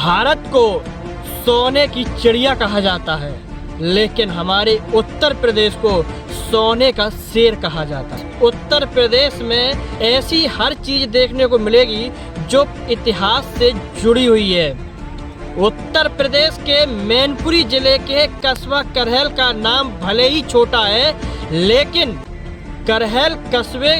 भारत को सोने की चिड़िया कहा जाता है, लेकिन हमारे उत्तर प्रदेश को सोने का शेर कहा जाता है। उत्तर प्रदेश में ऐसी हर चीज़ देखने को मिलेगी जो इतिहास से जुड़ी हुई है। उत्तर प्रदेश के मैनपुरी जिले के कस्बा करहल का नाम भले ही छोटा है, लेकिन करहल कस्बे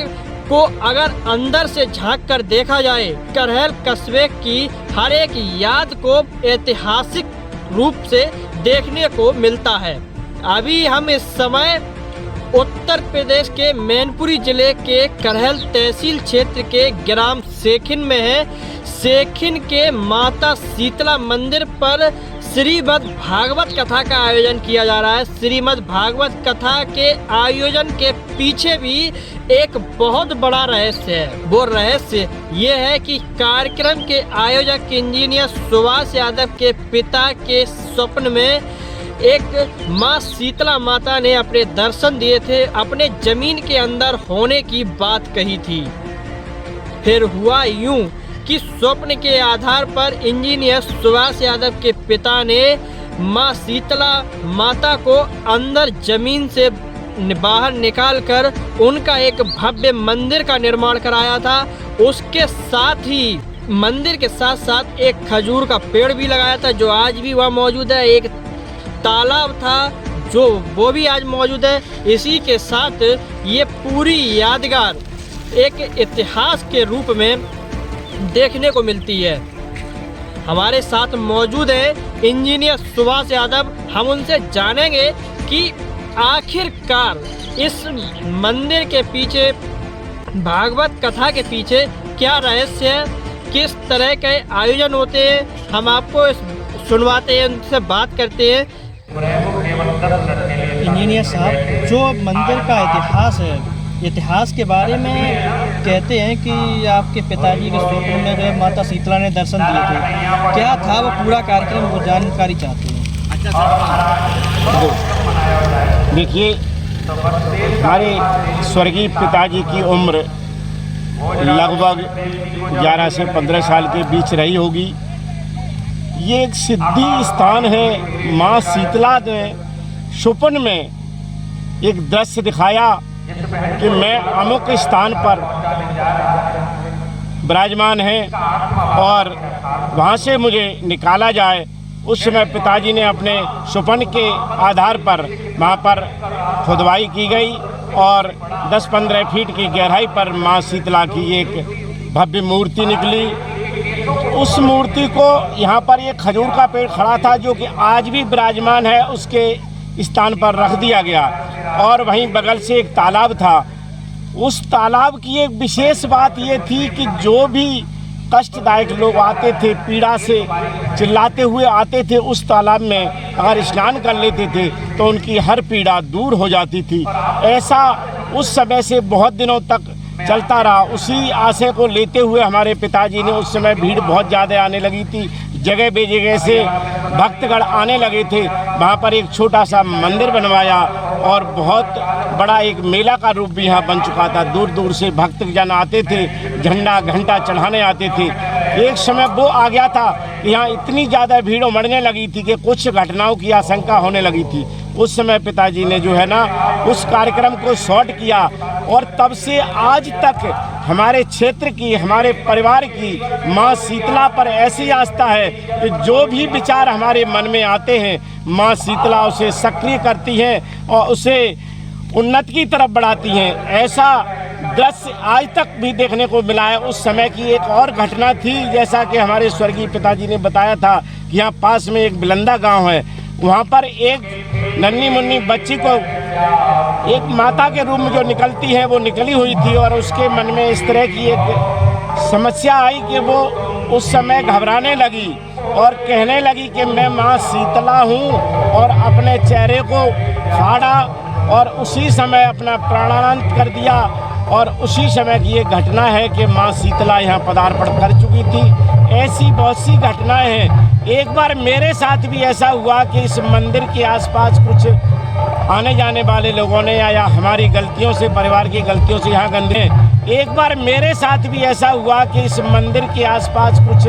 को अगर अंदर से झांक कर देखा जाए, करहल कस्बे की हर एक याद को ऐतिहासिक रूप से देखने को मिलता है। अभी हम इस समय उत्तर प्रदेश के मैनपुरी जिले के करहल तहसील क्षेत्र के ग्राम सेखिन में हैं। सेखिन के माता शीतला मंदिर पर श्रीमद् भागवत कथा का आयोजन किया जा रहा है। श्रीमद् भागवत कथा के आयोजन के पीछे भी एक बहुत बड़ा रहस्य है। वो रहस्य ये है कि कार्यक्रम के आयोजक इंजीनियर सुभाष यादव के पिता के स्वप्न में एक माँ शीतला माता ने अपने दर्शन दिए थे, अपने जमीन के अंदर होने की बात कही थी। फिर हुआ यूं कि स्वप्न के आधार पर इंजीनियर सुभाष यादव के पिता ने माँ शीतला माता को अंदर जमीन से बाहर निकालकर उनका एक भव्य मंदिर का निर्माण कराया था। उसके साथ ही मंदिर के साथ साथ एक खजूर का पेड़ भी लगाया था, जो आज भी वह मौजूद है। एक तालाब था जो वो भी आज मौजूद है। इसी के साथ ये पूरी यादगार एक इतिहास के रूप में देखने को मिलती है। हमारे साथ मौजूद है इंजीनियर सुभाष यादव। हम उनसे जानेंगे कि आखिरकार इस मंदिर के पीछे, भागवत कथा के पीछे क्या रहस्य है, किस तरह के आयोजन होते हैं। हम आपको सुनवाते हैं, उनसे बात करते हैं। इंजीनियर साहब, जो मंदिर का इतिहास है, इतिहास के बारे में कहते हैं कि आपके पिताजी के स्वप्न में जो माता शीतला ने दर्शन दिए थे, क्या था वो पूरा कार्यक्रम, वो जानकारी चाहते हैं। देखिए, हमारे स्वर्गीय पिताजी की उम्र लगभग 11 से 15 साल के बीच रही होगी। ये एक सिद्धि स्थान है। माँ शीतला ने स्वप्न में एक दृश्य दिखाया कि मैं अमुक स्थान पर विराजमान है और वहाँ से मुझे निकाला जाए। उस समय पिताजी ने अपने स्वप्न के आधार पर वहाँ पर खुदवाई की गई और 10-15 फीट की गहराई पर माँ शीतला की एक भव्य मूर्ति निकली। उस मूर्ति को यहाँ पर एक खजूर का पेड़ खड़ा था, जो कि आज भी विराजमान है, उसके स्थान पर रख दिया गया। और वहीं बगल से एक तालाब था। उस तालाब की एक विशेष बात ये थी कि जो भी कष्टदायक लोग आते थे, पीड़ा से चिल्लाते हुए आते थे, उस तालाब में अगर स्नान कर लेते थे तो उनकी हर पीड़ा दूर हो जाती थी। ऐसा उस समय से बहुत दिनों तक चलता रहा। उसी आशय को लेते हुए हमारे पिताजी ने, उस समय भीड़ बहुत ज़्यादा आने लगी थी, जगह बेजगह से भक्तगण आने लगे थे, वहाँ पर एक छोटा सा मंदिर बनवाया और बहुत बड़ा एक मेला का रूप भी यहाँ बन चुका था। दूर दूर से भक्तजन आते थे, झंडा घंटा चढ़ाने आते थे। एक समय वो आ गया था कि यहाँ इतनी ज़्यादा भीड़ उमड़ने लगी थी कि कुछ घटनाओं की आशंका होने लगी थी। उस समय पिताजी ने जो है ना, उस कार्यक्रम को शॉर्ट किया और तब से आज तक हमारे क्षेत्र की, हमारे परिवार की माँ शीतला पर ऐसी आस्था है कि जो भी विचार हमारे मन में आते हैं, माँ शीतला उसे सक्रिय करती हैं और उसे उन्नति की तरफ बढ़ाती हैं। ऐसा दृश्य आज तक भी देखने को मिला है। उस समय की एक और घटना थी, जैसा कि हमारे स्वर्गीय पिताजी ने बताया था कि यहाँ पास में एक बिलंदा गाँव है, वहाँ पर एक नन्ही मुन्नी बच्ची को एक माता के रूप में जो निकलती है वो निकली हुई थी और उसके मन में इस तरह की एक समस्या आई कि वो उस समय घबराने लगी और कहने लगी कि मैं माँ शीतला हूँ, और अपने चेहरे को फाड़ा और उसी समय अपना प्राणांत कर दिया। और उसी समय की ये घटना है कि माँ शीतला यहाँ पदार्पण कर चुकी थी। ऐसी बहुत सी घटनाएं हैं। एक बार मेरे साथ भी ऐसा हुआ कि इस मंदिर के आसपास कुछ आने जाने वाले लोगों ने या हमारी गलतियों से, परिवार की गलतियों से यहाँ गंदे। एक बार मेरे साथ भी ऐसा हुआ कि इस मंदिर के आसपास कुछ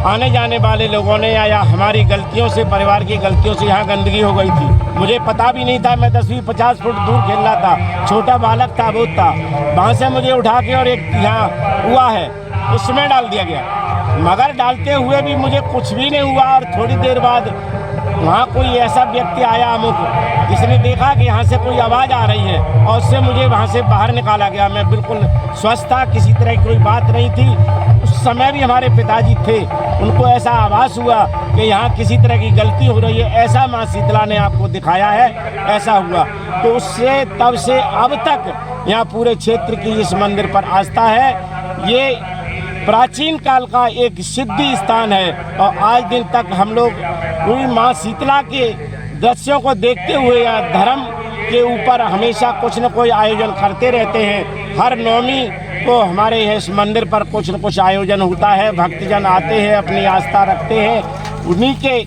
आने जाने वाले लोगों ने या हमारी गलतियों से, परिवार की गलतियों से यहाँ गंदगी हो गई थी। मुझे पता भी नहीं था, मैं 10वीं 50 फुट दूर खेल रहा था, छोटा बालक था, बहुत था। वहाँ से मुझे उठा के और एक यहाँ हुआ है उसमें डाल दिया गया, मगर डालते हुए भी मुझे कुछ भी नहीं हुआ। और थोड़ी देर बाद वहाँ कोई ऐसा व्यक्ति आया अमुक, जिसने देखा कि यहाँ से कोई आवाज़ आ रही है और उससे मुझे वहाँ से बाहर निकाला गया। मैं बिल्कुल स्वस्थ था, किसी तरह की कोई बात नहीं थी। उस समय भी हमारे पिताजी थे, उनको ऐसा आभास हुआ कि यहाँ किसी तरह की गलती हो रही है, ऐसा माँ शीतला ने आपको दिखाया है, ऐसा हुआ। तो उससे तब से अब तक यहाँ पूरे क्षेत्र की इस मंदिर पर आस्था है। ये प्राचीन काल का एक सिद्धि स्थान है और आज दिन तक हम लोग पूरी माँ शीतला के दृश्यों को देखते हुए या धर्म के ऊपर हमेशा कुछ न कोई आयोजन करते रहते हैं। हर नवमी को हमारे इस मंदिर पर कुछ न कुछ आयोजन होता है, भक्तजन आते हैं, अपनी आस्था रखते हैं, उन्हीं के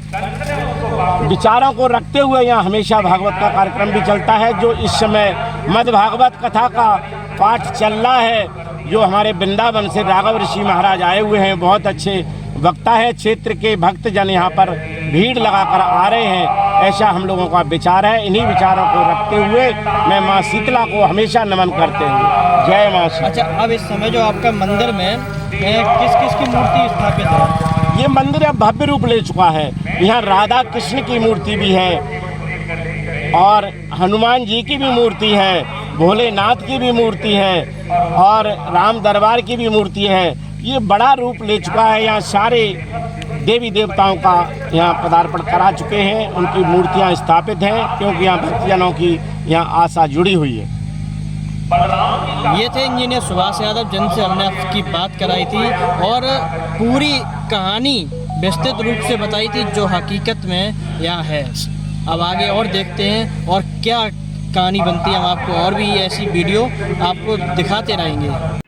विचारों को रखते हुए यहाँ हमेशा भागवत का कार्यक्रम भी चलता है। जो इस समय मद् भागवत कथा का पाठ चल रहा है, जो हमारे वृंदावन से राघव ऋषि महाराज आए हुए हैं, बहुत अच्छे वक्ता है। क्षेत्र के भक्तजन यहाँ पर भीड़ लगाकर आ रहे हैं, ऐसा हम लोगों का विचार है। इन्हीं विचारों को रखते हुए मैं माँ शीतला को हमेशा नमन करते हुए जय माँ शीतला। अच्छा, अब इस समय जो आपका मंदिर में किस किस की मूर्ति स्थापित है? ये मंदिर अब भव्य रूप ले चुका है। यहाँ राधा कृष्ण की मूर्ति भी है और हनुमान जी की भी मूर्ति है, भोलेनाथ की भी मूर्ति है और राम दरबार की भी मूर्ति है। ये बड़ा रूप ले चुका है। यहाँ सारे देवी देवताओं का यहाँ पदार्पण करा चुके हैं, उनकी मूर्तियाँ स्थापित हैं, क्योंकि यहाँ भक्तजनों की यहाँ आशा जुड़ी हुई है। ये थे इंजीनियर सुभाष यादव, जिनसे हमने आपकी बात कराई थी और पूरी कहानी विस्तृत रूप से बताई थी जो हकीकत में यहाँ है। अब आगे और देखते हैं और क्या कहानी बनती है, हम आपको और भी ऐसी वीडियो आपको दिखाते रहेंगे।